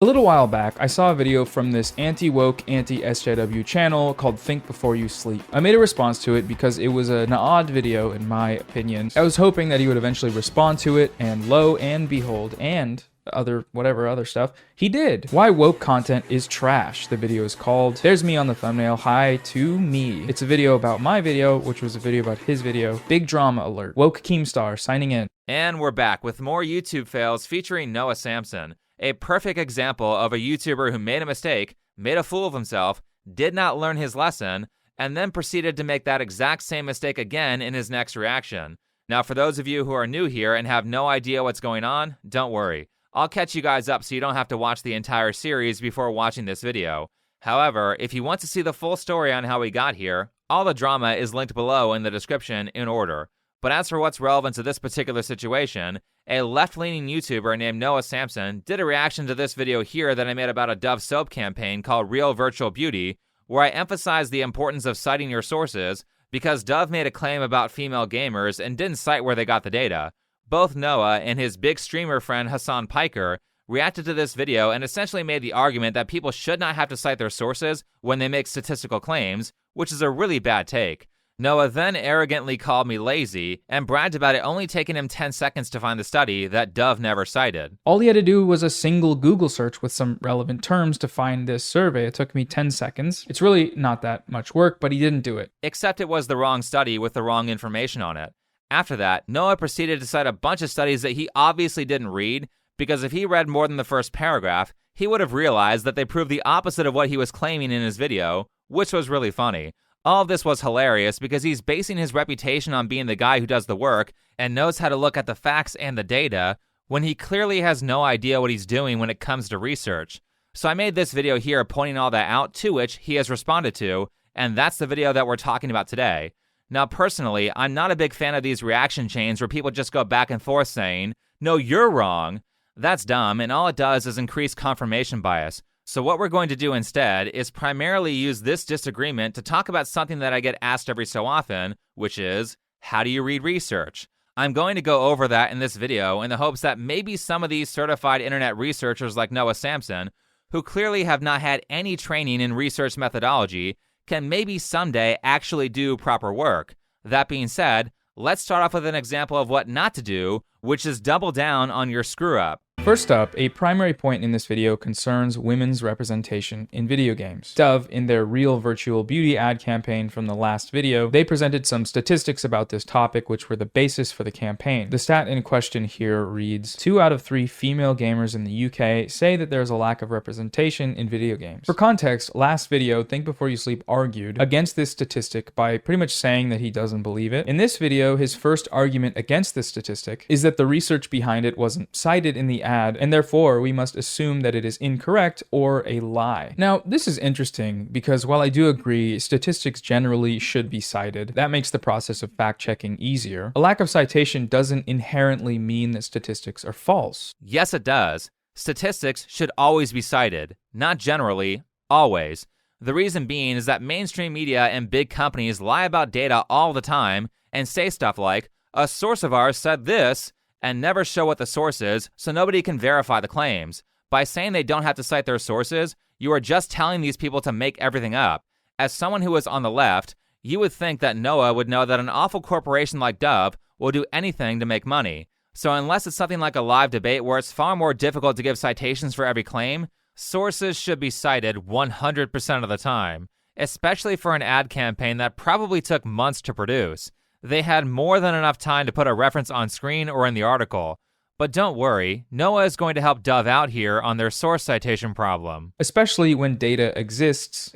A little while back, I saw a video from this anti-woke, anti-SJW channel called Think Before You Sleep. I made a response to it because it was an odd video in my opinion. I was hoping that he would eventually respond to it, and lo and behold, and whatever other stuff, he did. Why woke content is trash, the video is called. There's me on the thumbnail, hi to me. It's a video about my video, which was a video about his video. Big drama alert. Woke Keemstar signing in. And we're back with more YouTube fails featuring Noah Samsen. A perfect example of a YouTuber who made a mistake, made a fool of himself, did not learn his lesson, and then proceeded to make that exact same mistake again in his next reaction. Now, for those of you who are new here and have no idea what's going on, don't worry. I'll catch you guys up so you don't have to watch the entire series before watching this video. However, if you want to see the full story on how we got here, all the drama is linked below in the description in order. But as for what's relevant to this particular situation, a left-leaning YouTuber named Noah Samsen did a reaction to this video here that I made about a Dove soap campaign called Real Virtual Beauty, where I emphasized the importance of citing your sources because Dove made a claim about female gamers and didn't cite where they got the data. Both Noah and his big streamer friend Hassan Piker reacted to this video and essentially made the argument that people should not have to cite their sources when they make statistical claims, which is a really bad take. Noah then arrogantly called me lazy and bragged about it only taking him 10 seconds to find the study that Dove never cited. All he had to do was a single Google search with some relevant terms to find this survey. It took me 10 seconds. It's really not that much work, but he didn't do it. Except it was the wrong study with the wrong information on it. After that, Noah proceeded to cite a bunch of studies that he obviously didn't read, because if he read more than the first paragraph, he would have realized that they proved the opposite of what he was claiming in his video, which was really funny. All of this was hilarious because he's basing his reputation on being the guy who does the work and knows how to look at the facts and the data when he clearly has no idea what he's doing when it comes to research. So I made this video here pointing all that out, to which he has responded to, and that's the video that we're talking about today. Now personally, I'm not a big fan of these reaction chains where people just go back and forth saying, "No, you're wrong." That's dumb, and all it does is increase confirmation bias. So what we're going to do instead is primarily use this disagreement to talk about something that I get asked every so often, which is, how do you read research? I'm going to go over that in this video in the hopes that maybe some of these certified internet researchers like Noah Samsen, who clearly have not had any training in research methodology, can maybe someday actually do proper work. That being said, let's start off with an example of what not to do, which is double down on your screw-up. First up, a primary point in this video concerns women's representation in video games. Dove, in their Real Virtual Beauty ad campaign from the last video, they presented some statistics about this topic which were the basis for the campaign. The stat in question here reads, 2 out of 3 female gamers in the UK say that there is a lack of representation in video games. For context, last video, Think Before You Sleep argued against this statistic by pretty much saying that he doesn't believe it. In this video, his first argument against this statistic is that the research behind it wasn't cited in the ad, and therefore we must assume that it is incorrect or a lie. Now, this is interesting because while I do agree statistics generally should be cited, that makes the process of fact-checking easier, a lack of citation doesn't inherently mean that statistics are false. Yes, it does. Statistics should always be cited. Not generally, always. The reason being is that mainstream media and big companies lie about data all the time and say stuff like, "A source of ours said this," and never show what the source is, so nobody can verify the claims. By saying they don't have to cite their sources, you are just telling these people to make everything up. As someone who is on the left, you would think that Noah would know that an awful corporation like Dove will do anything to make money. So unless it's something like a live debate where it's far more difficult to give citations for every claim, sources should be cited 100% of the time, especially for an ad campaign that probably took months to produce. They had more than enough time to put a reference on screen or in the article. But don't worry, Noah is going to help Dove out here on their source citation problem. Especially when data exists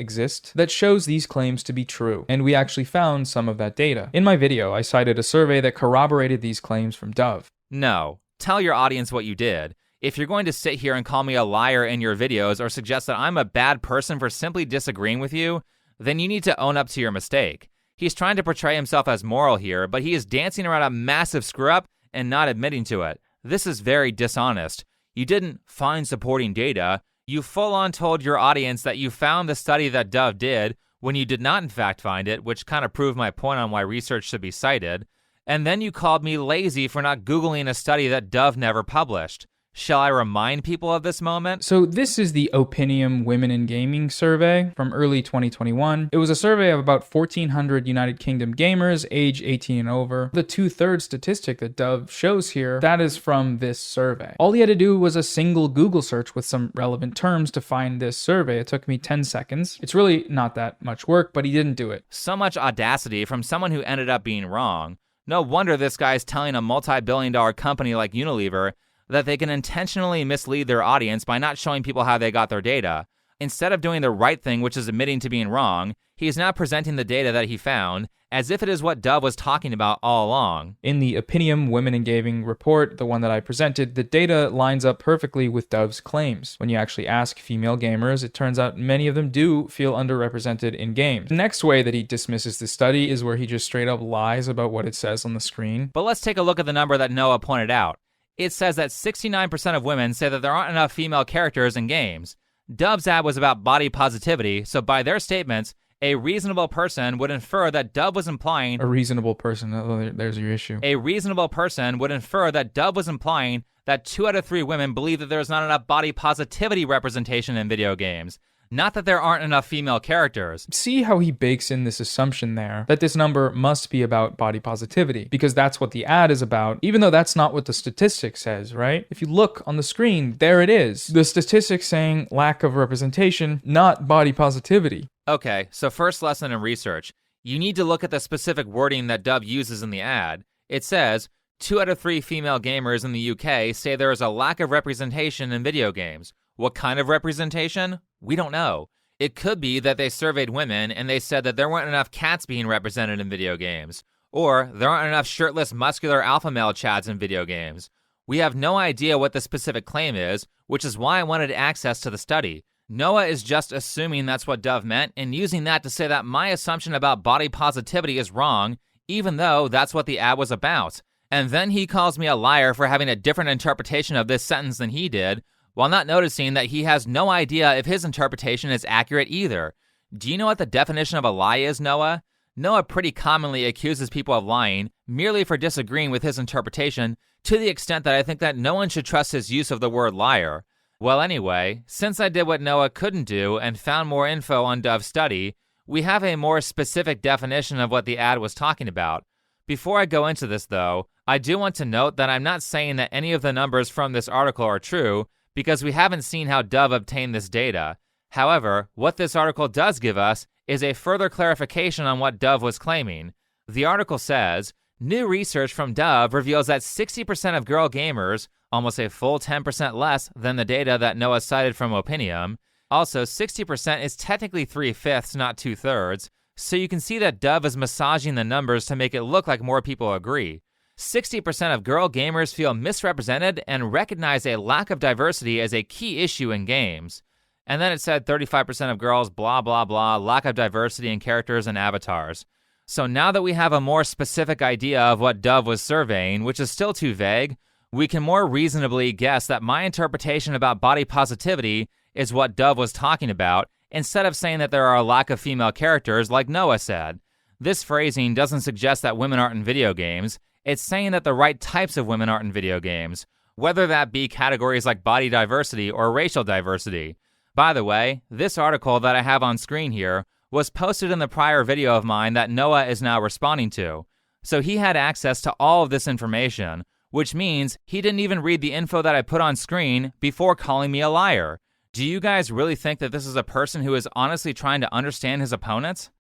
that shows these claims to be true, and we actually found some of that data. In my video, I cited a survey that corroborated these claims from Dove. No, tell your audience what you did. If you're going to sit here and call me a liar in your videos or suggest that I'm a bad person for simply disagreeing with you, then you need to own up to your mistake. He's trying to portray himself as moral here, but he is dancing around a massive screw-up and not admitting to it. This is very dishonest. You didn't find supporting data. You full-on told your audience that you found the study that Dove did when you did not in fact find it, which kind of proved my point on why research should be cited. And then you called me lazy for not Googling a study that Dove never published. Shall I remind people of this moment? So this is the Opinium Women in Gaming survey from early 2021. It was a survey of about 1,400 United Kingdom gamers age 18 and over. The 2/3 statistic that Dove shows here, that is from this survey. All he had to do was a single Google search with some relevant terms to find this survey. It took me 10 seconds. It's really not that much work, but he didn't do it. So much audacity from someone who ended up being wrong. No wonder this guy's telling a multi-billion-dollar company like Unilever that they can intentionally mislead their audience by not showing people how they got their data. Instead of doing the right thing, which is admitting to being wrong, he is now presenting the data that he found as if it is what Dove was talking about all along. In the Opinium Women in Gaming report, the one that I presented, the data lines up perfectly with Dove's claims. When you actually ask female gamers, it turns out many of them do feel underrepresented in games. The next way that he dismisses the study is where he just straight up lies about what it says on the screen. But let's take a look at the number that Noah pointed out. It says that 69% of women say that there aren't enough female characters in games. Dove's ad was about body positivity, so by their statements, a reasonable person would infer that Dove was implying... A reasonable person, there's your issue. A reasonable person would infer that Dove was implying that 2 out of 3 women believe that there's not enough body positivity representation in video games. Not that there aren't enough female characters. See how he bakes in this assumption there, that this number must be about body positivity, because that's what the ad is about, even though that's not what the statistic says, right? If you look on the screen, there it is. The statistic saying lack of representation, not body positivity. Okay, so first lesson in research. You need to look at the specific wording that Dove uses in the ad. It says, 2 out of 3 female gamers in the UK say there is a lack of representation in video games. What kind of representation? We don't know. It could be that they surveyed women and they said that there weren't enough cats being represented in video games. Or there aren't enough shirtless, muscular alpha male chads in video games. We have no idea what the specific claim is, which is why I wanted access to the study. Noah is just assuming that's what Dove meant and using that to say that my assumption about body positivity is wrong, even though that's what the ad was about. And then he calls me a liar for having a different interpretation of this sentence than he did, while not noticing that he has no idea if his interpretation is accurate either. Do you know what the definition of a lie is, Noah? Noah pretty commonly accuses people of lying merely for disagreeing with his interpretation, to the extent that I think that no one should trust his use of the word liar. Well, anyway, since I did what Noah couldn't do and found more info on Dove's study, we have a more specific definition of what the ad was talking about. Before I go into this, though, I do want to note that I'm not saying that any of the numbers from this article are true, because we haven't seen how Dove obtained this data. However, what this article does give us is a further clarification on what Dove was claiming. The article says, new research from Dove reveals that 60% of girl gamers, almost a full 10% less than the data that Noah cited from Opinium. Also, 60% is technically 3/5, not 2/3, so you can see that Dove is massaging the numbers to make it look like more people agree. 60% of girl gamers feel misrepresented and recognize a lack of diversity as a key issue in games. And then it said 35% of girls, blah, blah, blah, lack of diversity in characters and avatars. So now that we have a more specific idea of what Dove was surveying, which is still too vague, we can more reasonably guess that my interpretation about body positivity is what Dove was talking about, instead of saying that there are a lack of female characters like Noah said. This phrasing doesn't suggest that women aren't in video games. It's saying that the right types of women aren't in video games, whether that be categories like body diversity or racial diversity. By the way, this article that I have on screen here was posted in the prior video of mine that Noah is now responding to. So he had access to all of this information, which means he didn't even read the info that I put on screen before calling me a liar. Do you guys really think that this is a person who is honestly trying to understand his opponents?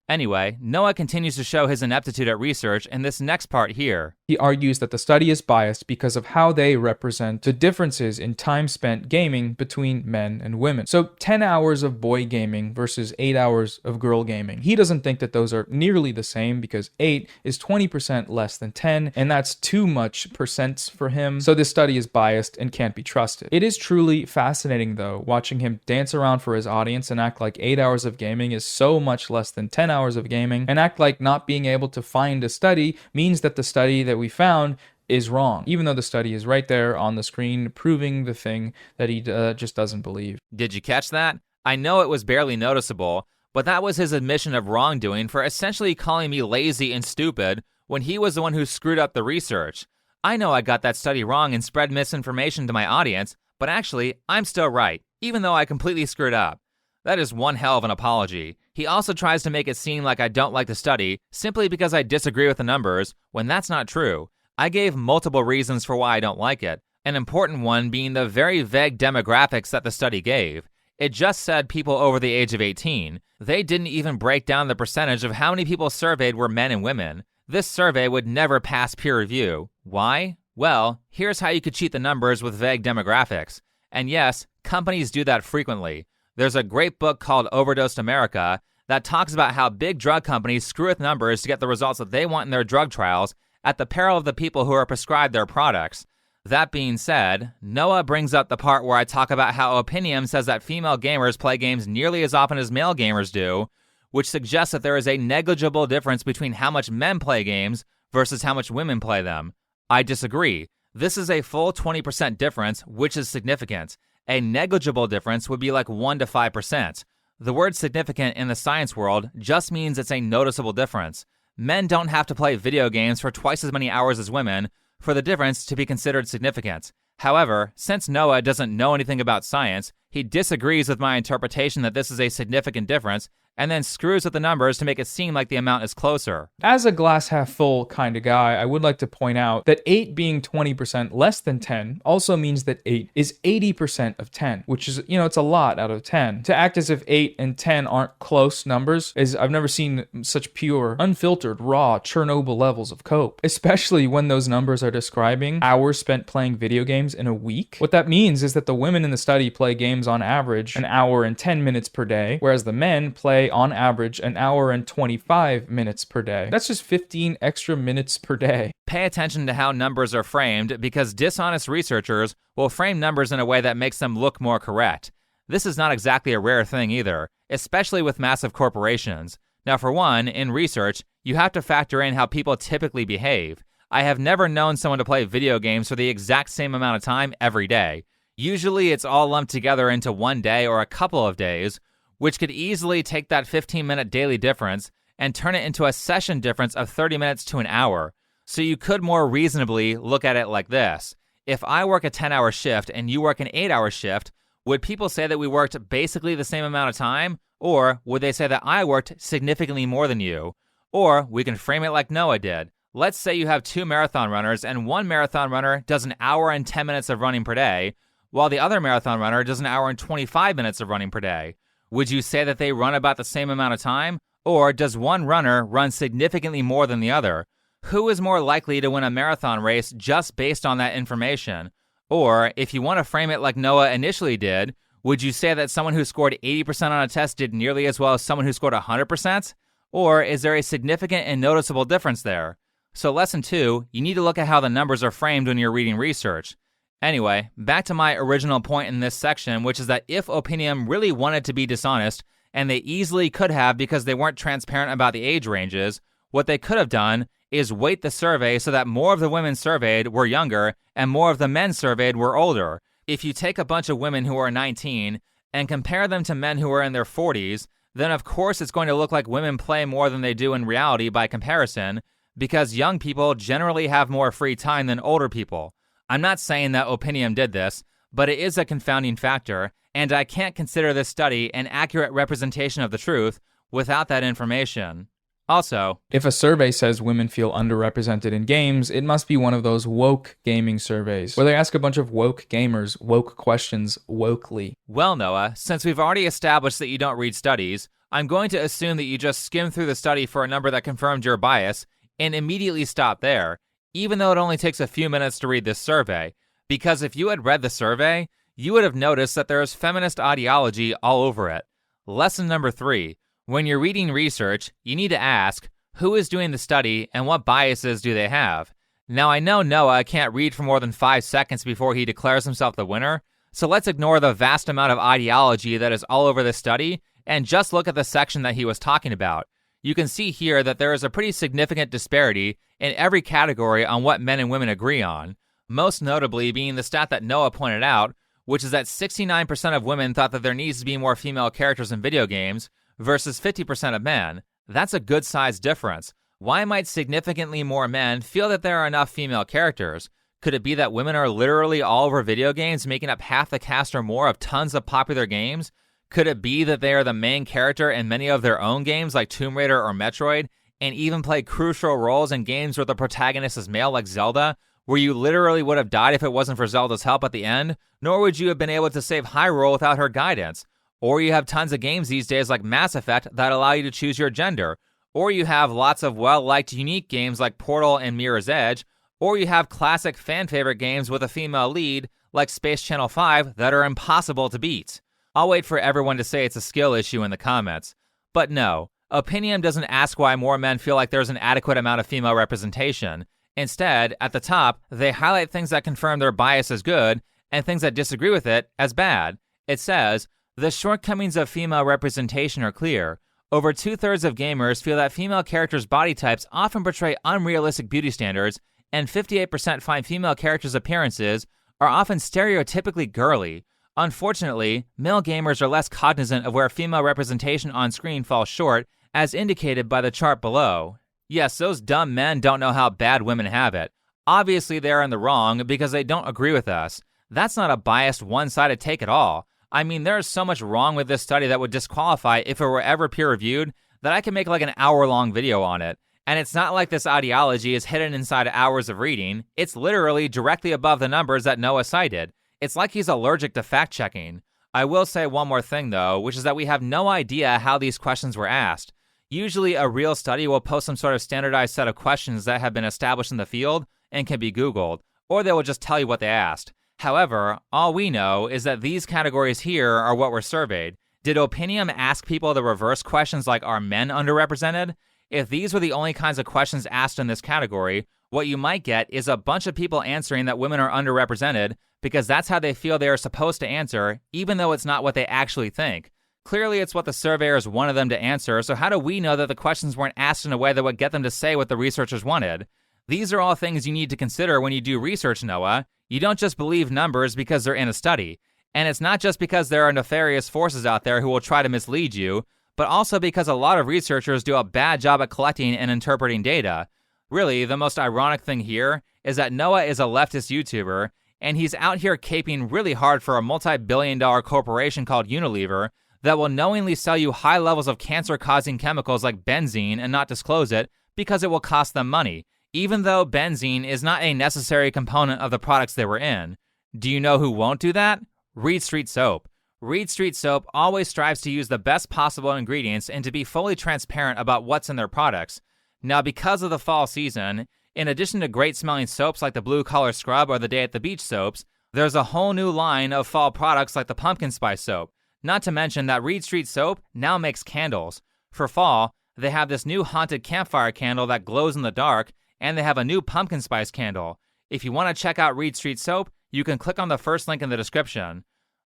Anyway, Noah continues to show his ineptitude at research in this next part here. He argues that the study is biased because of how they represent the differences in time spent gaming between men and women. So 10 hours of boy gaming versus 8 hours of girl gaming. He doesn't think that those are nearly the same because 8 is 20% less than 10, and that's too much percents for him. So this study is biased and can't be trusted. It is truly fascinating, though, watching him dance around for his audience and act like 8 hours of gaming is so much less than 10 hours of gaming, and act like not being able to find a study means that the study that we found is wrong, even though the study is right there on the screen proving the thing that he just doesn't believe. Did you catch that? I know it was barely noticeable, but that was his admission of wrongdoing for essentially calling me lazy and stupid when he was the one who screwed up the research. I know I got that study wrong and spread misinformation to my audience, but actually, I'm still right, even though I completely screwed up. That is one hell of an apology. He also tries to make it seem like I don't like the study simply because I disagree with the numbers, when that's not true. I gave multiple reasons for why I don't like it, an important one being the very vague demographics that the study gave. It just said people over the age of 18. They didn't even break down the percentage of how many people surveyed were men and women. This survey would never pass peer review. Why? Well, here's how you could cheat the numbers with vague demographics. And yes, companies do that frequently. There's a great book called Overdosed America that talks about how big drug companies screw with numbers to get the results that they want in their drug trials at the peril of the people who are prescribed their products. That being said, Noah brings up the part where I talk about how Opinium says that female gamers play games nearly as often as male gamers do, which suggests that there is a negligible difference between how much men play games versus how much women play them. I disagree. This is a full 20% difference, which is significant. A negligible difference would be like 1 to 5%. The word significant in the science world just means it's a noticeable difference. Men don't have to play video games for twice as many hours as women for the difference to be considered significant. However, since Noah doesn't know anything about science, he disagrees with my interpretation that this is a significant difference and then screws with the numbers to make it seem like the amount is closer. As a glass half full kind of guy, I would like to point out that 8 being 20% less than 10 also means that 8 is 80% of 10, which is, it's a lot out of 10. To act as if 8 and 10 aren't close numbers is, I've never seen such pure, unfiltered, raw, Chernobyl levels of cope, especially when those numbers are describing hours spent playing video games in a week. What that means is that the women in the study play games on average an hour and 10 minutes per day, whereas the men play on average an hour and 25 minutes per day. That's just 15 extra minutes per day. Pay attention to how numbers are framed because dishonest researchers will frame numbers in a way that makes them look more correct. This is not exactly a rare thing either, especially with massive corporations. Now, for one, in research, you have to factor in how people typically behave. I have never known someone to play video games for the exact same amount of time every day. Usually it's all lumped together into one day or a couple of days, which could easily take that 15-minute daily difference and turn it into a session difference of 30 minutes to an hour. So you could more reasonably look at it like this. If I work a 10-hour shift and you work an 8-hour shift, would people say that we worked basically the same amount of time? Or would they say that I worked significantly more than you? Or we can frame it like Noah did. Let's say you have 2 marathon runners and one marathon runner does an hour and 10 minutes of running per day, while the other marathon runner does an hour and 25 minutes of running per day. Would you say that they run about the same amount of time? Or does one runner run significantly more than the other? Who is more likely to win a marathon race just based on that information? Or, if you want to frame it like Noah initially did, would you say that someone who scored 80% on a test did nearly as well as someone who scored 100%? Or is there a significant and noticeable difference there? So lesson 2, you need to look at how the numbers are framed when you're reading research. Anyway, back to my original point in this section, which is that if Opinium really wanted to be dishonest, and they easily could have because they weren't transparent about the age ranges, what they could have done is weight the survey so that more of the women surveyed were younger and more of the men surveyed were older. If you take a bunch of women who are 19 and compare them to men who are in their 40s, then of course it's going to look like women play more than they do in reality by comparison, because young people generally have more free time than older people. I'm not saying that Opinium did this, but it is a confounding factor, and I can't consider this study an accurate representation of the truth without that information. Also, if a survey says women feel underrepresented in games, it must be one of those woke gaming surveys, where they ask a bunch of woke gamers woke questions wokely. Well, Noah, since we've already established that you don't read studies, I'm going to assume that you just skimmed through the study for a number that confirmed your bias and immediately stopped there, even though it only takes a few minutes to read this survey. Because if you had read the survey, you would have noticed that there is feminist ideology all over it. Lesson number 3. When you're reading research, you need to ask, who is doing the study and what biases do they have? Now, I know Noah can't read for more than 5 seconds before he declares himself the winner, so let's ignore the vast amount of ideology that is all over this study and just look at the section that he was talking about. You can see here that there is a pretty significant disparity in every category on what men and women agree on, most notably being the stat that Noah pointed out, which is that 69% of women thought that there needs to be more female characters in video games, versus 50% of men. That's a good-sized difference. Why might significantly more men feel that there are enough female characters? Could it be that women are literally all over video games, making up half the cast or more of tons of popular games? Could it be that they are the main character in many of their own games like Tomb Raider or Metroid, and even play crucial roles in games where the protagonist is male like Zelda, where you literally would have died if it wasn't for Zelda's help at the end, nor would you have been able to save Hyrule without her guidance? Or you have tons of games these days like Mass Effect that allow you to choose your gender. Or you have lots of well-liked unique games like Portal and Mirror's Edge. Or you have classic fan-favorite games with a female lead like Space Channel 5 that are impossible to beat. I'll wait for everyone to say it's a skill issue in the comments. But no, Opinium doesn't ask why more men feel like there's an adequate amount of female representation. Instead, at the top, they highlight things that confirm their bias as good and things that disagree with it as bad. It says, the shortcomings of female representation are clear. Over 2/3 of gamers feel that female characters' body types often portray unrealistic beauty standards, and 58% find female characters' appearances are often stereotypically girly. Unfortunately, male gamers are less cognizant of where female representation on screen falls short, as indicated by the chart below. Yes, those dumb men don't know how bad women have it. Obviously, they're in the wrong because they don't agree with us. That's not a biased, one-sided take at all. I mean, there's so much wrong with this study that would disqualify if it were ever peer-reviewed that I could make like an hour-long video on it. And it's not like this ideology is hidden inside hours of reading. It's literally directly above the numbers that Noah cited. It's like he's allergic to fact-checking. I will say one more thing, though, which is that we have no idea how these questions were asked. Usually, a real study will post some sort of standardized set of questions that have been established in the field and can be Googled, or they will just tell you what they asked. However, all we know is that these categories here are what were surveyed. Did Opinium ask people the reverse questions like, are men underrepresented? If these were the only kinds of questions asked in this category, what you might get is a bunch of people answering that women are underrepresented because that's how they feel they are supposed to answer, even though it's not what they actually think. Clearly, it's what the surveyors wanted them to answer, so how do we know that the questions weren't asked in a way that would get them to say what the researchers wanted? These are all things you need to consider when you do research, Noah. You don't just believe numbers because they're in a study. And it's not just because there are nefarious forces out there who will try to mislead you, but also because a lot of researchers do a bad job at collecting and interpreting data. Really, the most ironic thing here is that Noah is a leftist YouTuber, and he's out here caping really hard for a multi-billion-dollar corporation called Unilever that will knowingly sell you high levels of cancer-causing chemicals like benzene and not disclose it because it will cost them money, even though benzene is not a necessary component of the products they were in. Do you know who won't do that? Reed Street Soap. Reed Street Soap always strives to use the best possible ingredients and to be fully transparent about what's in their products. Now, because of the fall season, in addition to great-smelling soaps like the Blue Collar Scrub or the Day at the Beach soaps, there's a whole new line of fall products like the Pumpkin Spice Soap. Not to mention that Reed Street Soap now makes candles. For fall, they have this new haunted campfire candle that glows in the dark, and they have a new pumpkin spice candle. If you want to check out Reed Street Soap, you can click on the first link in the description.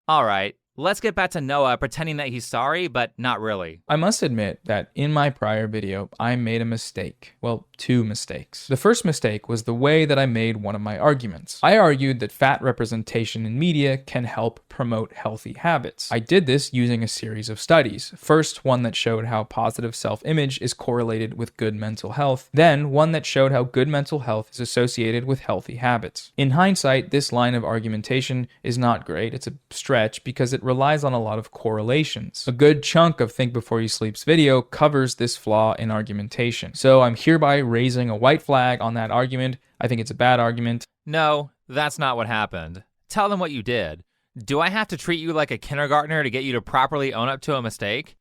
Alright, let's get back to Noah pretending that he's sorry, but not really. I must admit that in my prior video, I made a mistake. Well, two mistakes. The first mistake was the way that I made one of my arguments. I argued that fat representation in media can help promote healthy habits. I did this using a series of studies. First, one that showed how positive self-image is correlated with good mental health. Then, one that showed how good mental health is associated with healthy habits. In hindsight, this line of argumentation is not great. It's a stretch because it relies on a lot of correlations. A good chunk of Think Before You Sleep's video covers this flaw in argumentation. So I'm hereby raising a white flag on that argument. I think it's a bad argument. No, that's not what happened. Tell them what you did. Do I have to treat you like a kindergartner to get you to properly own up to a mistake?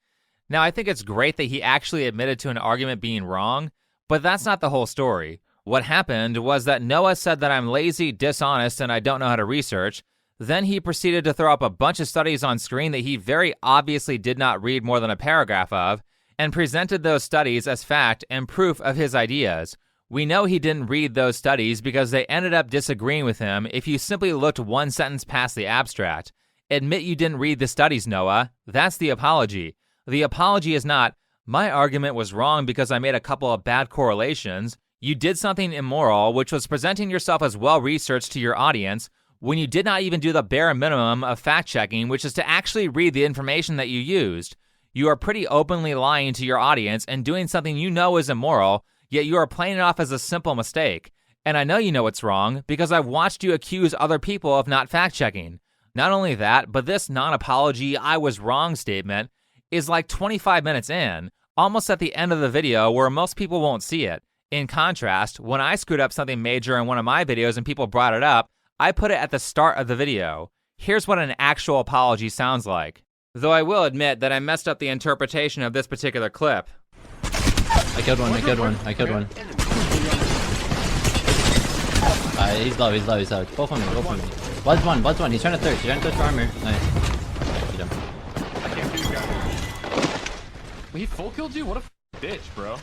Now, I think it's great that he actually admitted to an argument being wrong, but that's not the whole story. What happened was that Noah said that I'm lazy, dishonest, and I don't know how to research. Then he proceeded to throw up a bunch of studies on screen that he very obviously did not read more than a paragraph of, and presented those studies as fact and proof of his ideas. We know he didn't read those studies because they ended up disagreeing with him if you simply looked one sentence past the abstract. Admit you didn't read the studies, Noah. That's the apology. The apology is not, my argument was wrong because I made a couple of bad correlations. You did something immoral, which was presenting yourself as well-researched to your audience when you did not even do the bare minimum of fact-checking, which is to actually read the information that you used. You are pretty openly lying to your audience and doing something you know is immoral, yet you are playing it off as a simple mistake. And I know you know it's wrong because I've watched you accuse other people of not fact-checking. Not only that, but this non-apology I was wrong statement is like 25 minutes in, almost at the end of the video where most people won't see it. In contrast, when I screwed up something major in one of my videos and people brought it up, I put it at the start of the video. Here's what an actual apology sounds like. Though I will admit that I messed up the interpretation of this particular clip. I killed one. He's low. Both of me. Bud's one. He's trying to thirst for armor. Nice. Get him. I can't do you guys. Well, he full killed you? What a bitch, bro.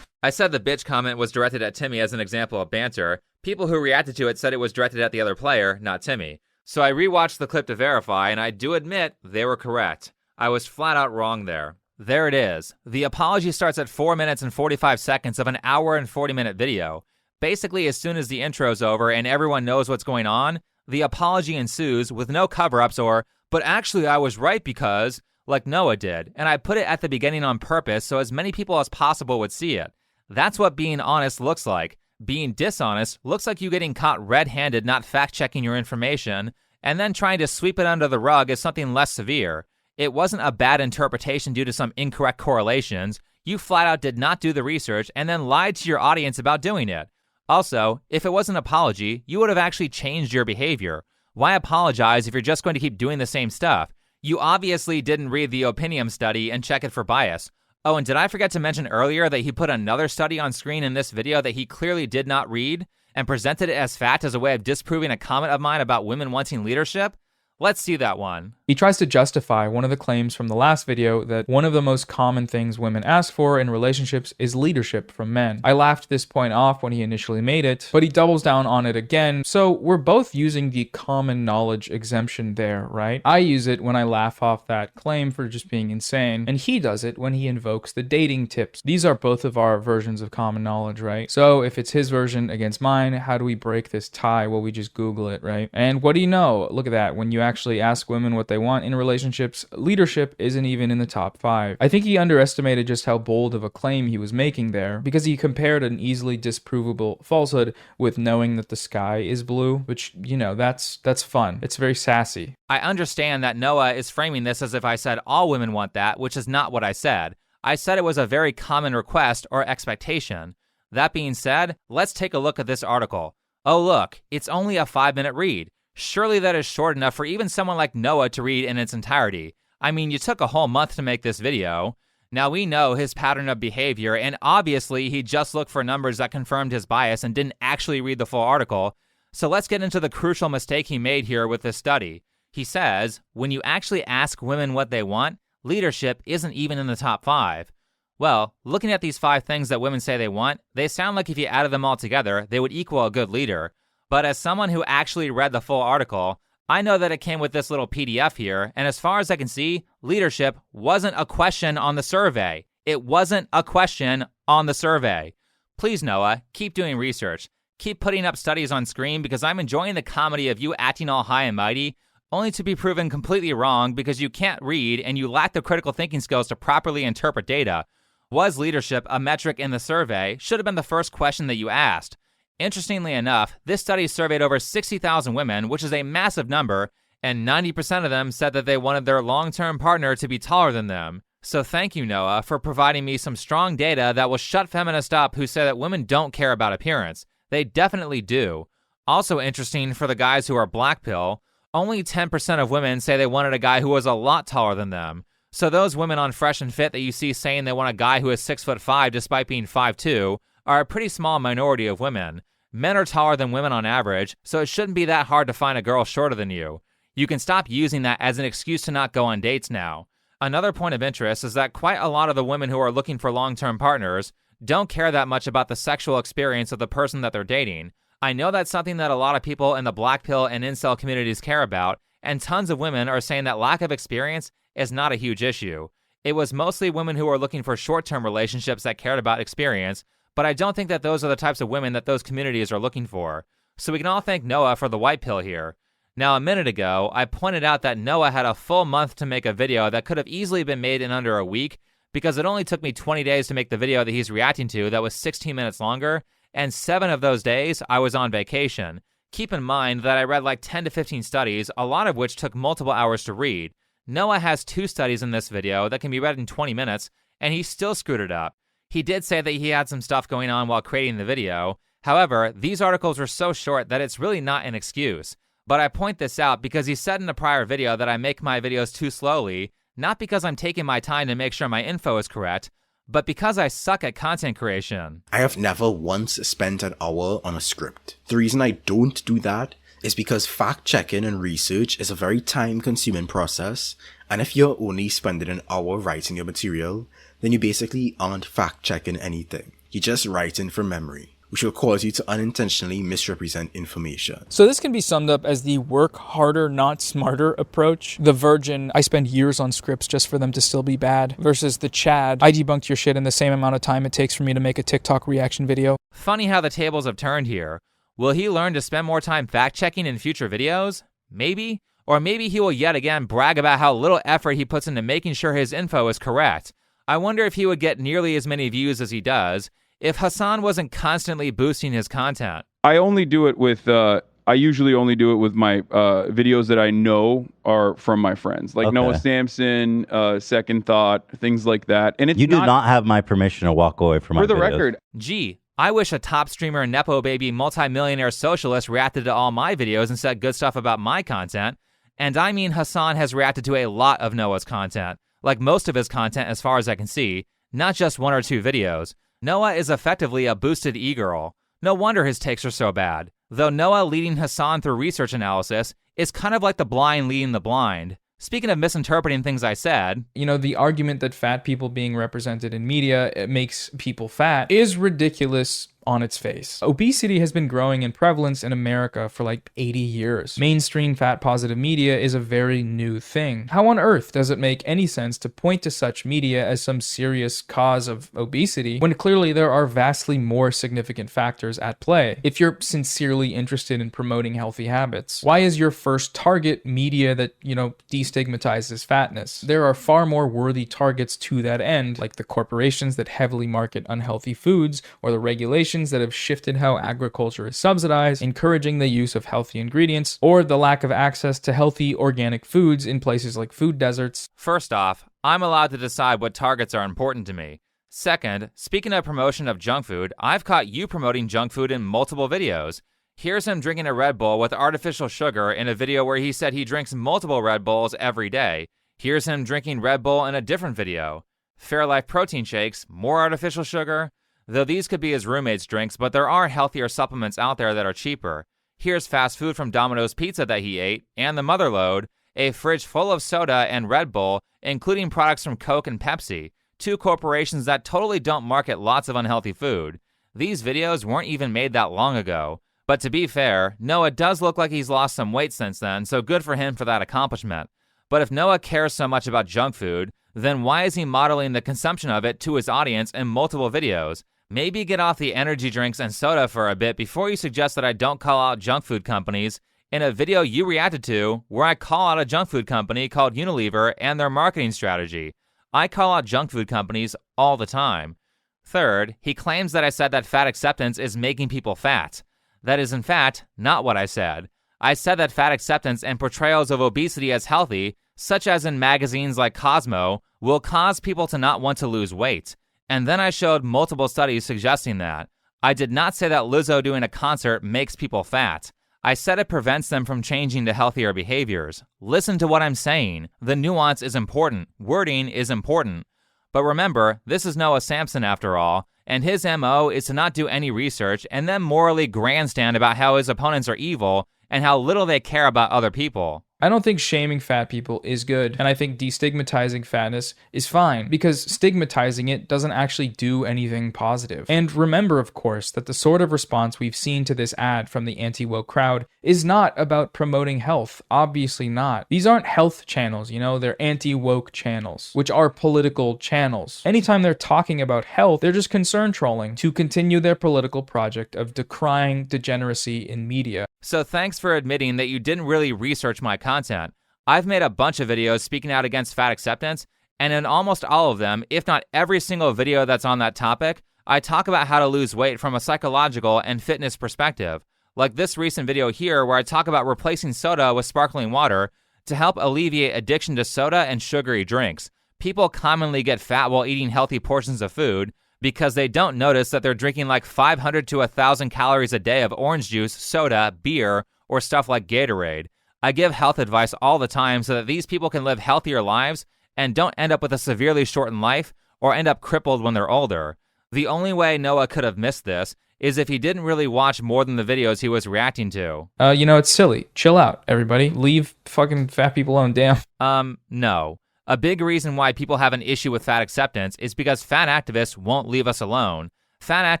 I said the bitch comment was directed at Timmy as an example of banter. People who reacted to it said it was directed at the other player, not Timmy. So I rewatched the clip to verify, and I do admit they were correct. I was flat out wrong there. There it is. The apology starts at 4 minutes and 45 seconds of an hour and 40-minute video. Basically, as soon as the intro's over and everyone knows what's going on, the apology ensues with no cover-ups or, but actually I was right because, like Noah did, and I put it at the beginning on purpose so as many people as possible would see it. That's what being honest looks like. Being dishonest looks like you getting caught red-handed not fact-checking your information and then trying to sweep it under the rug as something less severe. It wasn't a bad interpretation due to some incorrect correlations. You flat out did not do the research and then lied to your audience about doing it. Also, if it was an apology, you would have actually changed your behavior. Why apologize if you're just going to keep doing the same stuff? You obviously didn't read the Opinium study and check it for bias. Oh, and did I forget to mention earlier that he put another study on screen in this video that he clearly did not read and presented it as fact as a way of disproving a comment of mine about women wanting leadership? Let's see that one. He tries to justify one of the claims from the last video that one of the most common things women ask for in relationships is leadership from men. I laughed this point off when he initially made it, but he doubles down on it again, so we're both using the common knowledge exemption there, right? I use it when I laugh off that claim for just being insane, and he does it when he invokes the dating tips. These are both of our versions of common knowledge, right? So if it's his version against mine, how do we break this tie? Well, we just Google it, right? And what do you know? Look at that. When you actually ask women what they want in relationships, leadership isn't even in the top 5. I think he underestimated just how bold of a claim he was making there, because he compared an easily disprovable falsehood with knowing that the sky is blue, which, you know, that's fun. It's very sassy. I understand that Noah is framing this as if I said all women want that, which is not what I said. I said it was a very common request or expectation. That being said, let's take a look at this article. Oh look, it's only a 5-minute read. Surely that is short enough for even someone like Noah to read in its entirety. I mean, you took a whole month to make this video. Now we know his pattern of behavior, and obviously he just looked for numbers that confirmed his bias and didn't actually read the full article. So let's get into the crucial mistake he made here with this study. He says, when you actually ask women what they want, leadership isn't even in the top 5. Well, looking at these 5 things that women say they want, they sound like if you added them all together, they would equal a good leader. But as someone who actually read the full article, I know that it came with this little PDF here, and as far as I can see, leadership wasn't a question on the survey. It wasn't a question on the survey. Please, Noah, keep doing research. Keep putting up studies on screen because I'm enjoying the comedy of you acting all high and mighty, only to be proven completely wrong because you can't read and you lack the critical thinking skills to properly interpret data. Was leadership a metric in the survey? Should have been the first question that you asked. Interestingly enough, this study surveyed over 60,000 women, which is a massive number, and 90% of them said that they wanted their long-term partner to be taller than them. So thank you, Noah, for providing me some strong data that will shut feminists up who say that women don't care about appearance. They definitely do. Also interesting for the guys who are black pill, only 10% of women say they wanted a guy who was a lot taller than them. So those women on Fresh and Fit that you see saying they want a guy who is 6'5" despite being 5'2", are a pretty small minority of women. Men are taller than women on average, so it shouldn't be that hard to find a girl shorter than you. You can stop using that as an excuse to not go on dates now. Another point of interest is that quite a lot of the women who are looking for long-term partners don't care that much about the sexual experience of the person that they're dating. I know that's something that a lot of people in the black pill and incel communities care about, and tons of women are saying that lack of experience is not a huge issue. It was mostly women who are looking for short-term relationships that cared about experience, but I don't think that those are the types of women that those communities are looking for. So we can all thank Noah for the white pill here. Now, a minute ago, I pointed out that Noah had a full month to make a video that could have easily been made in under a week because it only took me 20 days to make the video that he's reacting to that was 16 minutes longer, and 7 of those days I was on vacation. Keep in mind that I read like 10 to 15 studies, a lot of which took multiple hours to read. Noah has 2 studies in this video that can be read in 20 minutes, and he still screwed it up. He did say that he had some stuff going on while creating the video. However, these articles are so short that it's really not an excuse. But I point this out because he said in a prior video that I make my videos too slowly, not because I'm taking my time to make sure my info is correct, but because I suck at content creation. I have never once spent an hour on a script. The reason I don't do that is because fact-checking and research is a very time-consuming process, and if you're only spending an hour writing your material, then you basically aren't fact-checking anything. You're just writing from memory, which will cause you to unintentionally misrepresent information. So this can be summed up as the work harder, not smarter approach. The Virgin, I spend years on scripts just for them to still be bad, versus the Chad, I debunked your shit in the same amount of time it takes for me to make a TikTok reaction video. Funny how the tables have turned here. Will he learn to spend more time fact-checking in future videos? Maybe. Or maybe he will yet again brag about how little effort he puts into making sure his info is correct. I wonder if he would get nearly as many views as he does if Hassan wasn't constantly boosting his content. I only do it with, I usually only do it with my videos that I know are from my friends. Like Noah Samson, Second Thought, things like that. And it's You do not have my permission to walk away from my videos. For the record. Gee, I wish a top streamer, Nepo baby, multimillionaire socialist reacted to all my videos and said good stuff about my content. And I mean Hassan has reacted to a lot of Noah's content. Like most of his content as far as I can see, not just 1 or 2 videos. Noah is effectively a boosted e-girl. No wonder his takes are so bad. Though Noah leading Hassan through research analysis is kind of like the blind leading the blind. Speaking of misinterpreting things I said, you know, the argument that fat people being represented in media makes people fat is ridiculous on its face. Obesity has been growing in prevalence in America for like 80 years. Mainstream fat-positive media is a very new thing. How on earth does it make any sense to point to such media as some serious cause of obesity when clearly there are vastly more significant factors at play? If you're sincerely interested in promoting healthy habits, why is your first target media that, you know, destigmatizes fatness? There are far more worthy targets to that end, like the corporations that heavily market unhealthy foods or the regulations that have shifted how agriculture is subsidized, encouraging the use of healthy ingredients, or the lack of access to healthy organic foods in places like food deserts. First off, I'm allowed to decide what targets are important to me. Second, speaking of promotion of junk food, I've caught you promoting junk food in multiple videos. Here's him drinking a Red Bull with artificial sugar in a video where he said he drinks multiple Red Bulls every day. Here's him drinking Red Bull in a different video. Fairlife protein shakes, more artificial sugar. Though these could be his roommate's drinks, but there are healthier supplements out there that are cheaper. Here's fast food from Domino's Pizza that he ate, and the Motherload, a fridge full of soda and Red Bull, including products from Coke and Pepsi, 2 corporations that totally don't market lots of unhealthy food. These videos weren't even made that long ago. But to be fair, Noah does look like he's lost some weight since then, so good for him for that accomplishment. But if Noah cares so much about junk food, then why is he modeling the consumption of it to his audience in multiple videos? Maybe get off the energy drinks and soda for a bit before you suggest that I don't call out junk food companies in a video you reacted to where I call out a junk food company called Unilever and their marketing strategy. I call out junk food companies all the time. Third, he claims that I said that fat acceptance is making people fat. That is in fact not what I said. I said that fat acceptance and portrayals of obesity as healthy, such as in magazines like Cosmo, will cause people to not want to lose weight. And then I showed multiple studies suggesting that. I did not say that Lizzo doing a concert makes people fat. I said it prevents them from changing to healthier behaviors. Listen to what I'm saying. The nuance is important. Wording is important. But remember, this is Noah Samson after all, and his MO is to not do any research and then morally grandstand about how his opponents are evil and how little they care about other people. I don't think shaming fat people is good, and I think destigmatizing fatness is fine, because stigmatizing it doesn't actually do anything positive. And remember, of course, that the sort of response we've seen to this ad from the anti-woke crowd is not about promoting health. Obviously not. These aren't health channels, you know, they're anti-woke channels, which are political channels. Anytime they're talking about health, they're just concern trolling to continue their political project of decrying degeneracy in media. So thanks for admitting that you didn't really research my content. I've made a bunch of videos speaking out against fat acceptance, And in almost all of them, if not every single video that's on that topic, I talk about how to lose weight from a psychological and fitness perspective. Like this recent video here where I talk about replacing soda with sparkling water to help alleviate addiction to soda and sugary drinks. People commonly get fat while eating healthy portions of food because they don't notice that they're drinking like 500 to 1,000 calories a day of orange juice, soda, beer, or stuff like Gatorade. I give health advice all the time so that these people can live healthier lives and don't end up with a severely shortened life or end up crippled when they're older. The only way Noah could have missed this is if he didn't really watch more than the videos he was reacting to. It's silly. Chill out, everybody. Leave fucking fat people alone, damn. No. A big reason why people have an issue with fat acceptance is because fat activists won't leave us alone. Fat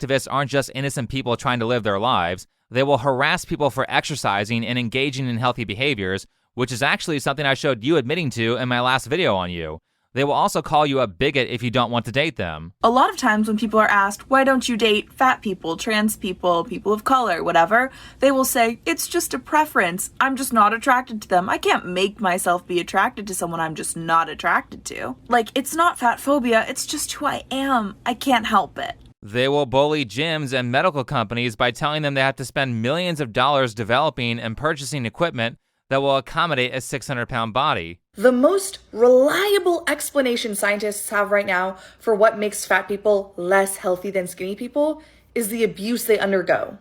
activists aren't just innocent people trying to live their lives. They will harass people for exercising and engaging in healthy behaviors, which is actually something I showed you admitting to in my last video on you. They will also call you a bigot if you don't want to date them. A lot of times when people are asked, why don't you date fat people, trans people, people of color, whatever, they will say, it's just a preference. I'm just not attracted to them. I can't make myself be attracted to someone I'm just not attracted to. Like, it's not fat phobia, it's just who I am. I can't help it. They will bully gyms and medical companies by telling them they have to spend millions of dollars developing and purchasing equipment that will accommodate a 600-pound body. The most reliable explanation scientists have right now for what makes fat people less healthy than skinny people is the abuse they undergo.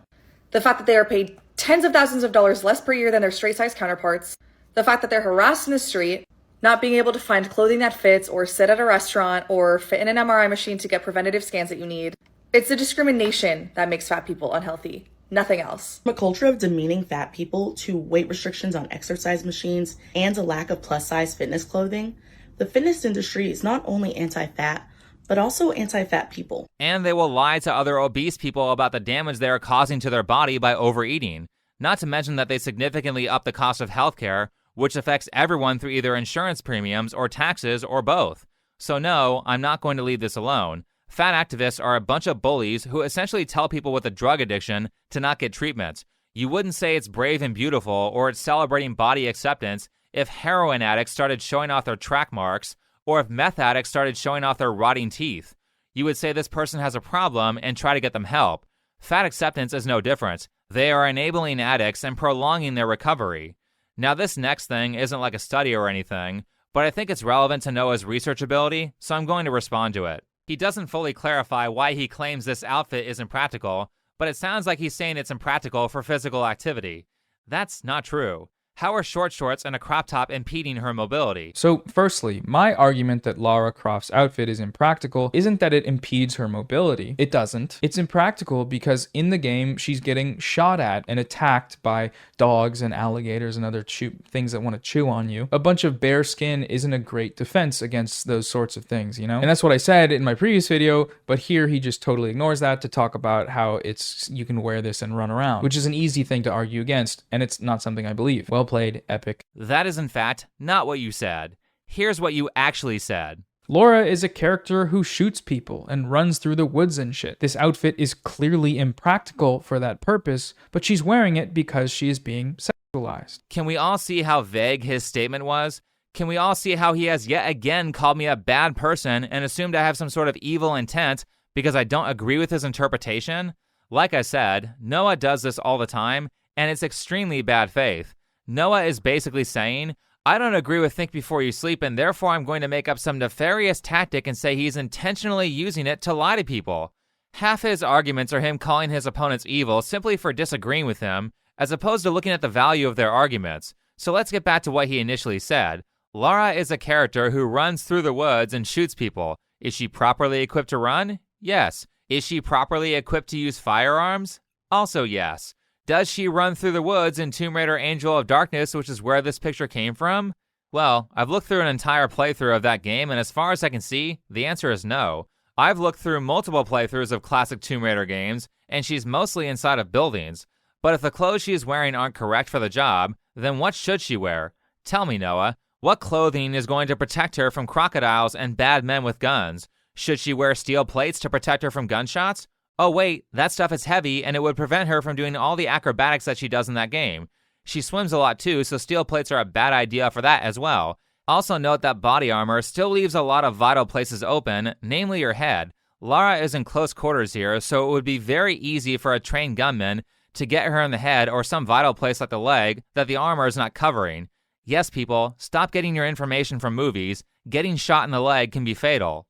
The fact that they are paid tens of thousands of dollars less per year than their straight-sized counterparts. The fact that they're harassed in the street, not being able to find clothing that fits or sit at a restaurant or fit in an MRI machine to get preventative scans that you need. It's the discrimination that makes fat people unhealthy. Nothing else. From a culture of demeaning fat people to weight restrictions on exercise machines and a lack of plus-size fitness clothing, the fitness industry is not only anti-fat, but also anti-fat people. And they will lie to other obese people about the damage they are causing to their body by overeating. Not to mention that they significantly up the cost of healthcare, which affects everyone through either insurance premiums or taxes or both. So no, I'm not going to leave this alone. Fat activists are a bunch of bullies who essentially tell people with a drug addiction to not get treatment. You wouldn't say it's brave and beautiful or it's celebrating body acceptance if heroin addicts started showing off their track marks or if meth addicts started showing off their rotting teeth. You would say this person has a problem and try to get them help. Fat acceptance is no different. They are enabling addicts and prolonging their recovery. Now, this next thing isn't like a study or anything, but I think it's relevant to Noah's research ability, so I'm going to respond to it. He doesn't fully clarify why he claims this outfit is impractical, but it sounds like he's saying it's impractical for physical activity. That's not true. How are short shorts and a crop top impeding her mobility? So, firstly, my argument that Lara Croft's outfit is impractical isn't that it impedes her mobility. It doesn't. It's impractical because in the game, she's getting shot at and attacked by dogs and alligators and other things that want to chew on you. A bunch of bare skin isn't a great defense against those sorts of things, you know? And that's what I said in my previous video, but here he just totally ignores that to talk about how you can wear this and run around, which is an easy thing to argue against, and it's not something I believe. Well played, Epic. That is in fact not what you said. Here's what you actually said. Laura is a character who shoots people and runs through the woods and shit. This outfit is clearly impractical for that purpose, but she's wearing it because she is being sexualized. Can we all see how vague his statement was? Can we all see how he has yet again called me a bad person and assumed I have some sort of evil intent because I don't agree with his interpretation? Like I said, Noah does this all the time, and it's extremely bad faith. Noah is basically saying, I don't agree with think before you sleep, and therefore I'm going to make up some nefarious tactic and say he's intentionally using it to lie to people. Half his arguments are him calling his opponents evil simply for disagreeing with him, as opposed to looking at the value of their arguments. So let's get back to what he initially said. Lara is a character who runs through the woods and shoots people. Is she properly equipped to run? Yes. Is she properly equipped to use firearms? Also yes. Does she run through the woods in Tomb Raider Angel of Darkness, which is where this picture came from? Well, I've looked through an entire playthrough of that game, and as far as I can see, the answer is no. I've looked through multiple playthroughs of classic Tomb Raider games, and she's mostly inside of buildings. But if the clothes she is wearing aren't correct for the job, then what should she wear? Tell me, Noah, what clothing is going to protect her from crocodiles and bad men with guns? Should she wear steel plates to protect her from gunshots? Oh wait, that stuff is heavy and it would prevent her from doing all the acrobatics that she does in that game. She swims a lot too, so steel plates are a bad idea for that as well. Also note that body armor still leaves a lot of vital places open, namely your head. Lara is in close quarters here, so it would be very easy for a trained gunman to get her in the head or some vital place like the leg that the armor is not covering. Yes, people, stop getting your information from movies. Getting shot in the leg can be fatal.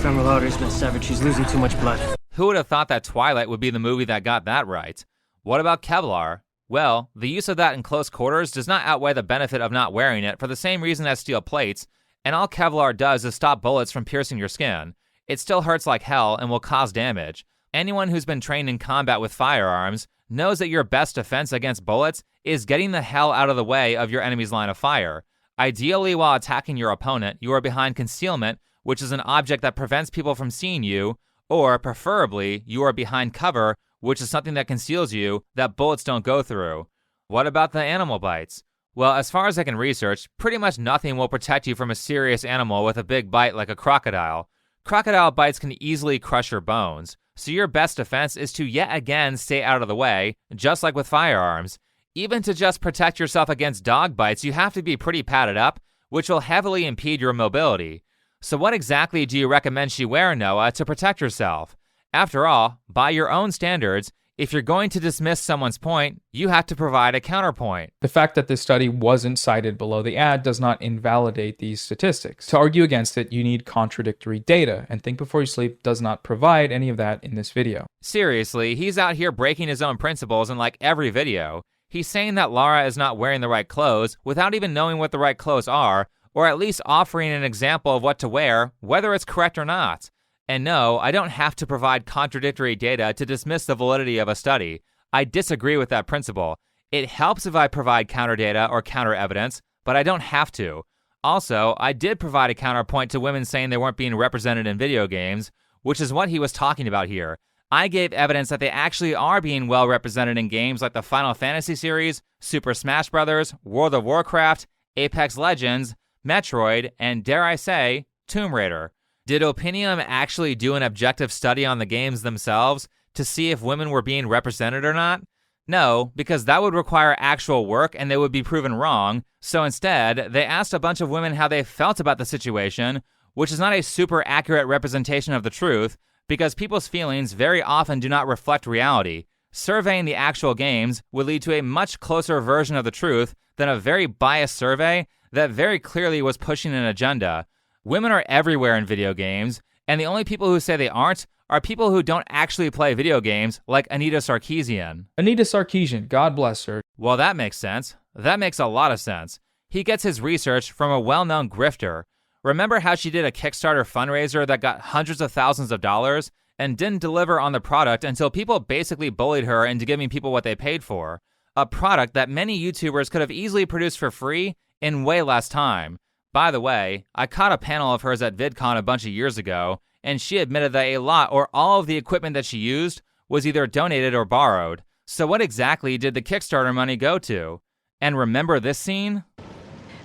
Femoral artery's been severed. She's losing too much blood. Who would have thought that Twilight would be the movie that got that right? What about Kevlar? Well, the use of that in close quarters does not outweigh the benefit of not wearing it for the same reason as steel plates, and all Kevlar does is stop bullets from piercing your skin. It still hurts like hell and will cause damage. Anyone who's been trained in combat with firearms knows that your best defense against bullets is getting the hell out of the way of your enemy's line of fire. Ideally, while attacking your opponent, you are behind concealment, which is an object that prevents people from seeing you, or preferably, you are behind cover, which is something that conceals you that bullets don't go through. What about the animal bites? Well, as far as I can research, pretty much nothing will protect you from a serious animal with a big bite like a crocodile. Crocodile bites can easily crush your bones, so your best defense is to yet again stay out of the way, just like with firearms. Even to just protect yourself against dog bites, you have to be pretty padded up, which will heavily impede your mobility. So what exactly do you recommend she wear, Noah, to protect herself? After all, by your own standards, if you're going to dismiss someone's point, you have to provide a counterpoint. The fact that this study wasn't cited below the ad does not invalidate these statistics. To argue against it, you need contradictory data, and Think Before You Sleep does not provide any of that in this video. Seriously, he's out here breaking his own principles in like every video. He's saying that Lara is not wearing the right clothes without even knowing what the right clothes are, or at least offering an example of what to wear, whether it's correct or not. And no, I don't have to provide contradictory data to dismiss the validity of a study. I disagree with that principle. It helps if I provide counter data or counter evidence, but I don't have to. Also, I did provide a counterpoint to women saying they weren't being represented in video games, which is what he was talking about here. I gave evidence that they actually are being well represented in games like the Final Fantasy series, Super Smash Bros., World of Warcraft, Apex Legends, Metroid, and dare I say, Tomb Raider. Did Opinium actually do an objective study on the games themselves to see if women were being represented or not? No, because that would require actual work and they would be proven wrong. So instead, they asked a bunch of women how they felt about the situation, which is not a super accurate representation of the truth, because people's feelings very often do not reflect reality. Surveying the actual games would lead to a much closer version of the truth than a very biased survey that very clearly was pushing an agenda. Women are everywhere in video games, and the only people who say they aren't are people who don't actually play video games, like Anita Sarkeesian. Anita Sarkeesian, God bless her. Well, that makes sense. That makes a lot of sense. He gets his research from a well-known grifter. Remember how she did a Kickstarter fundraiser that got hundreds of thousands of dollars and didn't deliver on the product until people basically bullied her into giving people what they paid for? A product that many YouTubers could have easily produced for free in way less time. By the way, I caught a panel of hers at VidCon a bunch of years ago, and she admitted that a lot or all of the equipment that she used was either donated or borrowed. So what exactly did the Kickstarter money go to? And remember this scene?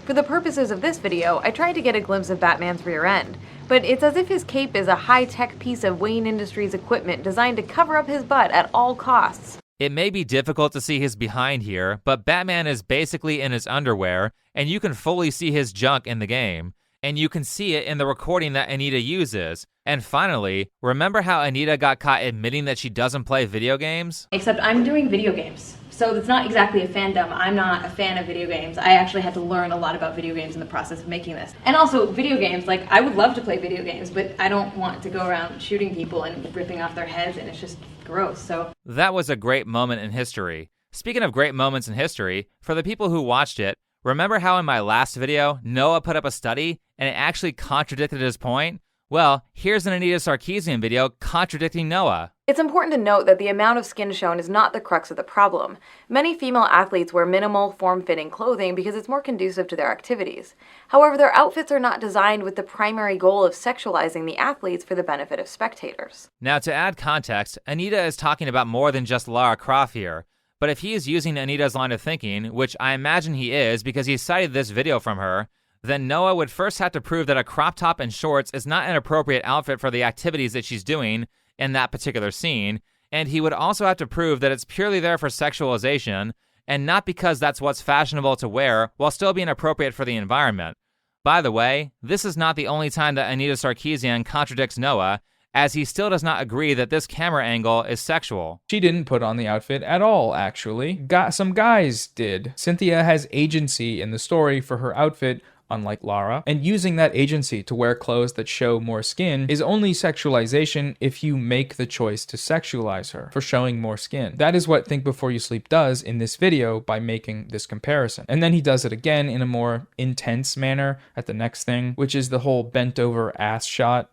For the purposes of this video, I tried to get a glimpse of Batman's rear end, but it's as if his cape is a high-tech piece of Wayne Industries equipment designed to cover up his butt at all costs. It may be difficult to see his behind here, but Batman is basically in his underwear, and you can fully see his junk in the game. And you can see it in the recording that Anita uses. And finally, remember how Anita got caught admitting that she doesn't play video games? Except I'm doing video games. So it's not exactly a fandom. I'm not a fan of video games. I actually had to learn a lot about video games in the process of making this. And also video games, like I would love to play video games, but I don't want to go around shooting people and ripping off their heads, and it's just gross. So that was a great moment in history. Speaking of great moments in history, for the people who watched it, remember how in my last video, Noah put up a study and it actually contradicted his point? Well, here's an Anita Sarkeesian video contradicting Noah. It's important to note that the amount of skin shown is not the crux of the problem. Many female athletes wear minimal, form-fitting clothing because it's more conducive to their activities. However, their outfits are not designed with the primary goal of sexualizing the athletes for the benefit of spectators. Now, to add context, Anita is talking about more than just Lara Croft here. But if he is using Anita's line of thinking, which I imagine he is because he cited this video from her, then Noah would first have to prove that a crop top and shorts is not an appropriate outfit for the activities that she's doing in that particular scene, and he would also have to prove that it's purely there for sexualization and not because that's what's fashionable to wear while still being appropriate for the environment. By the way, this is not the only time that Anita Sarkeesian contradicts Noah, as he still does not agree that this camera angle is sexual. She didn't put on the outfit at all, actually. Some guys did. Cynthia has agency in the story for her outfit, unlike Lara, and using that agency to wear clothes that show more skin is only sexualization if you make the choice to sexualize her for showing more skin. That is what Think Before You Sleep does in this video by making this comparison. And then he does it again in a more intense manner at the next thing, which is the whole bent over ass shot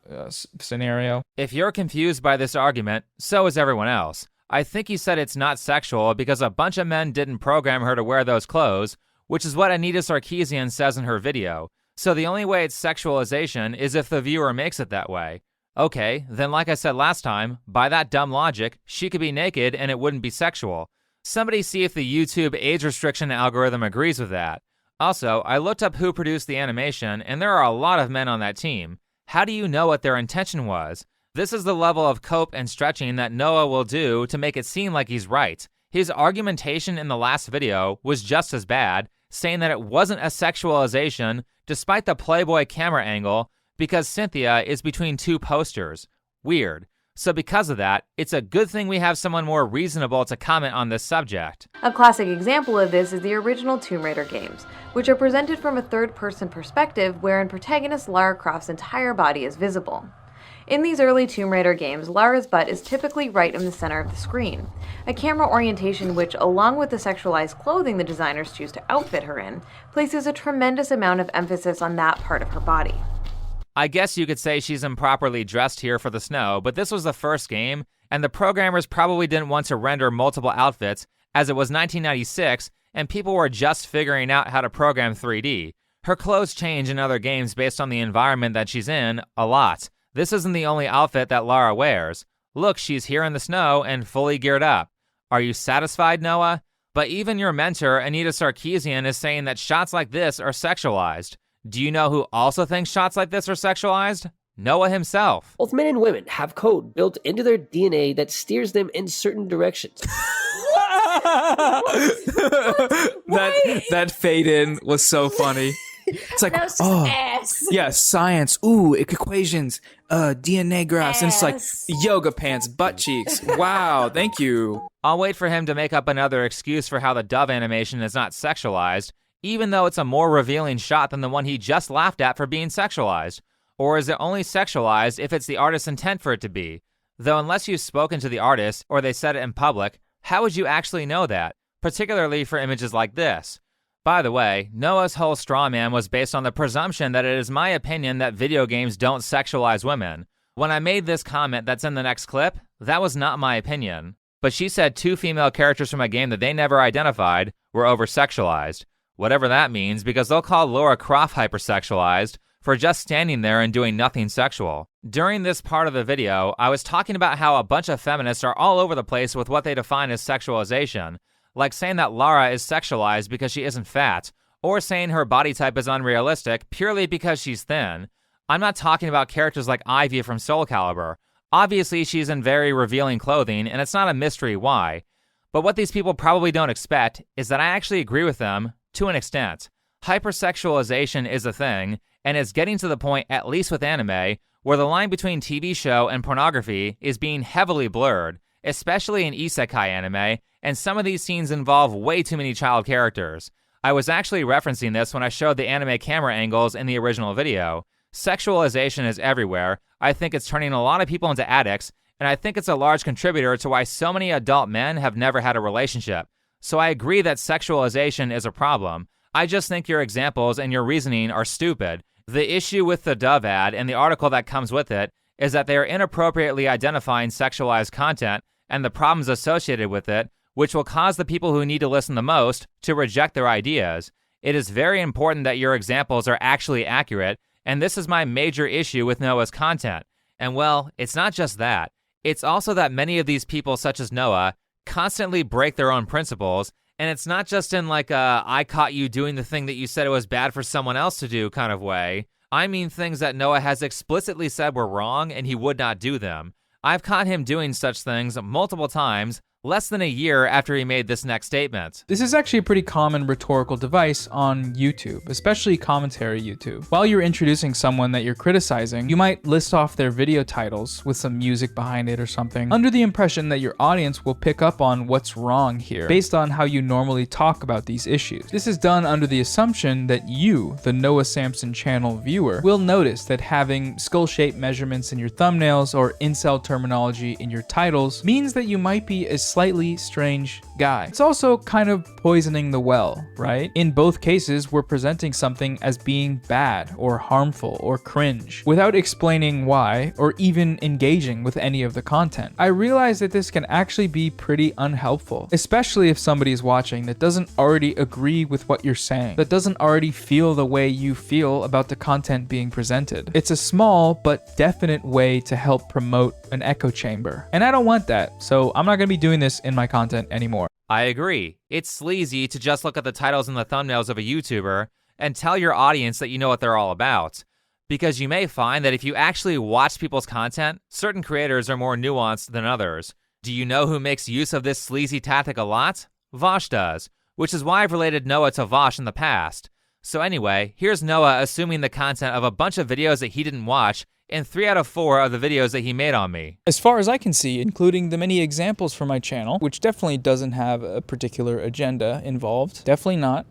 scenario. If you're confused by this argument, so is everyone else. I think he said it's not sexual because a bunch of men didn't program her to wear those clothes, which is what Anita Sarkeesian says in her video. So the only way it's sexualization is if the viewer makes it that way. Okay, then like I said last time, by that dumb logic, she could be naked and it wouldn't be sexual. Somebody see if the YouTube age restriction algorithm agrees with that. Also, I looked up who produced the animation, and there are a lot of men on that team. How do you know what their intention was? This is the level of cope and stretching that Noah will do to make it seem like he's right. His argumentation in the last video was just as bad, saying that it wasn't a sexualization despite the Playboy camera angle because Cynthia is between two posters. Weird. So because of that, it's a good thing we have someone more reasonable to comment on this subject. A classic example of this is the original Tomb Raider games, which are presented from a third-person perspective wherein protagonist Lara Croft's entire body is visible. In these early Tomb Raider games, Lara's butt is typically right in the center of the screen, a camera orientation which, along with the sexualized clothing the designers choose to outfit her in, places a tremendous amount of emphasis on that part of her body. I guess you could say she's improperly dressed here for the snow, but this was the first game, and the programmers probably didn't want to render multiple outfits, as it was 1996, and people were just figuring out how to program 3D. Her clothes change in other games based on the environment that she's in a lot. This isn't the only outfit that Lara wears. Look, she's here in the snow and fully geared up. Are you satisfied, Noah? But even your mentor, Anita Sarkeesian, is saying that shots like this are sexualized. Do you know who also thinks shots like this are sexualized? Noah himself. Both men and women have code built into their DNA that steers them in certain directions. That fade in was so funny. It's like, yeah, science, equations, DNA graphs, and it's like yoga pants, butt cheeks. Wow, thank you. I'll wait for him to make up another excuse for how the Dove animation is not sexualized, even though it's a more revealing shot than the one he just laughed at for being sexualized. Or is it only sexualized if it's the artist's intent for it to be? Though unless you've spoken to the artist or they said it in public, how would you actually know that, particularly for images like this? By the way, Noah's whole straw man was based on the presumption that it is my opinion that video games don't sexualize women. When I made this comment that's in the next clip, that was not my opinion. But she said 2 female characters from a game that they never identified were over-sexualized. Whatever that means, because they'll call Lara Croft hypersexualized for just standing there and doing nothing sexual. During this part of the video, I was talking about how a bunch of feminists are all over the place with what they define as sexualization, like saying that Lara is sexualized because she isn't fat, or saying her body type is unrealistic purely because she's thin. I'm not talking about characters like Ivy from Soul Calibur. Obviously, she's in very revealing clothing, and it's not a mystery why. But what these people probably don't expect is that I actually agree with them to an extent. Hypersexualization is a thing, and it's getting to the point, at least with anime, where the line between TV show and pornography is being heavily blurred, especially in isekai anime, and some of these scenes involve way too many child characters. I was actually referencing this when I showed the anime camera angles in the original video. Sexualization is everywhere. I think it's turning a lot of people into addicts, and I think it's a large contributor to why so many adult men have never had a relationship. So I agree that sexualization is a problem. I just think your examples and your reasoning are stupid. The issue with the Dove ad and the article that comes with it is that they are inappropriately identifying sexualized content and the problems associated with it, which will cause the people who need to listen the most to reject their ideas. It is very important that your examples are actually accurate, and this is my major issue with Noah's content. And well, it's not just that. It's also that many of these people, such as Noah, constantly break their own principles, and it's not just in like a I caught you doing the thing that you said it was bad for someone else to do kind of way. I mean things that Noah has explicitly said were wrong and he would not do them. I've caught him doing such things multiple times, less than a year after he made this next statement. This is actually a pretty common rhetorical device on YouTube, especially commentary YouTube. While you're introducing someone that you're criticizing, you might list off their video titles with some music behind it or something, under the impression that your audience will pick up on what's wrong here, based on how you normally talk about these issues. This is done under the assumption that you, the Noah Samsen channel viewer, will notice that having skull-shaped measurements in your thumbnails or incel terminology in your titles means that you might be a slightly strange guy. It's also kind of poisoning the well, right? In both cases, we're presenting something as being bad or harmful or cringe without explaining why or even engaging with any of the content. I realize that this can actually be pretty unhelpful, especially if somebody is watching that doesn't already agree with what you're saying, that doesn't already feel the way you feel about the content being presented. It's a small but definite way to help promote an echo chamber, and I don't want that, so I'm not going to be doing this in my content anymore. I agree. It's sleazy to just look at the titles and the thumbnails of a YouTuber and tell your audience that you know what they're all about. Because you may find that if you actually watch people's content, certain creators are more nuanced than others. Do you know who makes use of this sleazy tactic a lot? Vosh does, which is why I've related Noah to Vosh in the past. So anyway, here's Noah assuming the content of a bunch of videos that he didn't watch in 3 out of 4 of the videos that he made on me. As far as I can see, including the many examples from my channel, which definitely doesn't have a particular agenda involved. Definitely not.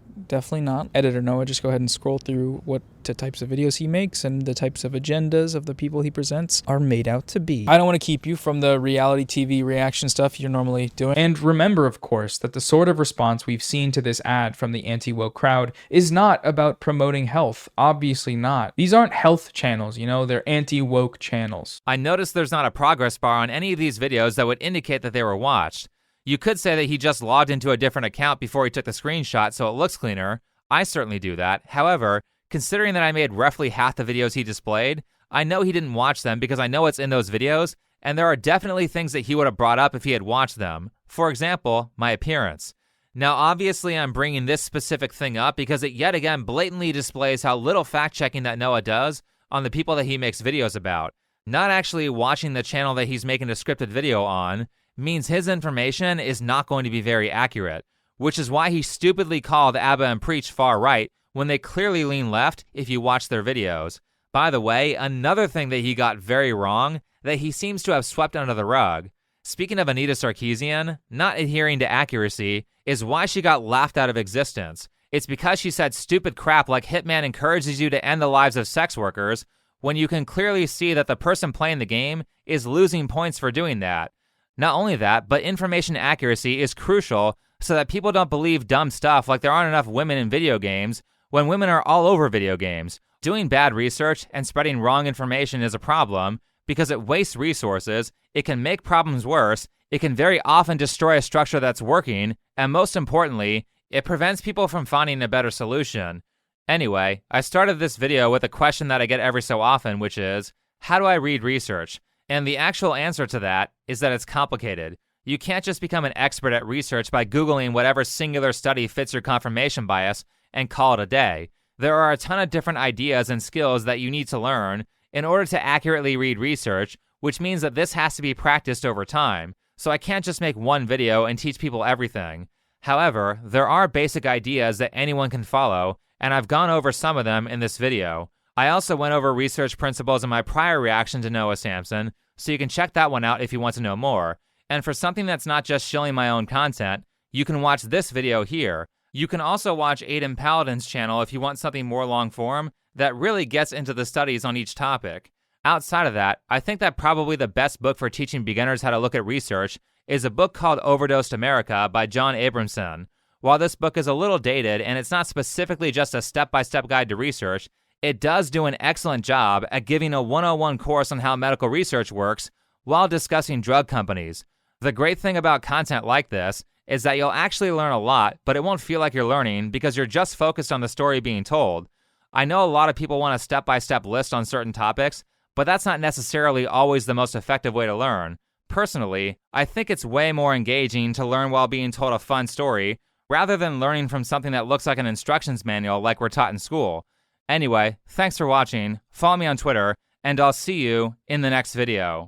Editor Noah, just go ahead and scroll through what types of videos he makes and the types of agendas of the people he presents are made out to be. I don't want to keep you from the reality TV reaction stuff you're normally doing. And remember, of course, that the sort of response we've seen to this ad from the anti-woke crowd is not about promoting health. Obviously not. These aren't health channels, you know, they're anti-woke channels. I noticed there's not a progress bar on any of these videos that would indicate that they were watched. You could say that he just logged into a different account before he took the screenshot so it looks cleaner. I certainly do that. However, considering that I made roughly half the videos he displayed, I know he didn't watch them because I know what's in those videos, and there are definitely things that he would have brought up if he had watched them. For example, my appearance. Now, obviously, I'm bringing this specific thing up because it yet again blatantly displays how little fact-checking that Noah does on the people that he makes videos about. Not actually watching the channel that he's making a scripted video on means his information is not going to be very accurate, which is why he stupidly called Abba and Preach far right when they clearly lean left if you watch their videos. By the way, another thing that he got very wrong that he seems to have swept under the rug. Speaking of Anita Sarkeesian, not adhering to accuracy is why she got laughed out of existence. It's because she said stupid crap like Hitman encourages you to end the lives of sex workers when you can clearly see that the person playing the game is losing points for doing that. Not only that, but information accuracy is crucial so that people don't believe dumb stuff like there aren't enough women in video games when women are all over video games. Doing bad research and spreading wrong information is a problem because it wastes resources, it can make problems worse, it can very often destroy a structure that's working, and most importantly, it prevents people from finding a better solution. Anyway, I started this video with a question that I get every so often, which is, how do I read research? And the actual answer to that is that it's complicated. You can't just become an expert at research by Googling whatever singular study fits your confirmation bias and call it a day. There are a ton of different ideas and skills that you need to learn in order to accurately read research, which means that this has to be practiced over time. So I can't just make one video and teach people everything. However, there are basic ideas that anyone can follow, and I've gone over some of them in this video. I also went over research principles in my prior reaction to Noah Samsen, so you can check that one out if you want to know more. And for something that's not just shilling my own content, you can watch this video here. You can also watch Aiden Paladin's channel if you want something more long form that really gets into the studies on each topic. Outside of that, I think that probably the best book for teaching beginners how to look at research is a book called Overdosed America by John Abramson. While this book is a little dated and it's not specifically just a step-by-step guide to research, it does do an excellent job at giving a 101 course on how medical research works while discussing drug companies. The great thing about content like this is that you'll actually learn a lot, but it won't feel like you're learning because you're just focused on the story being told. I know a lot of people want a step-by-step list on certain topics, but that's not necessarily always the most effective way to learn. Personally, I think it's way more engaging to learn while being told a fun story rather than learning from something that looks like an instructions manual like we're taught in school. Anyway, thanks for watching, follow me on Twitter, and I'll see you in the next video.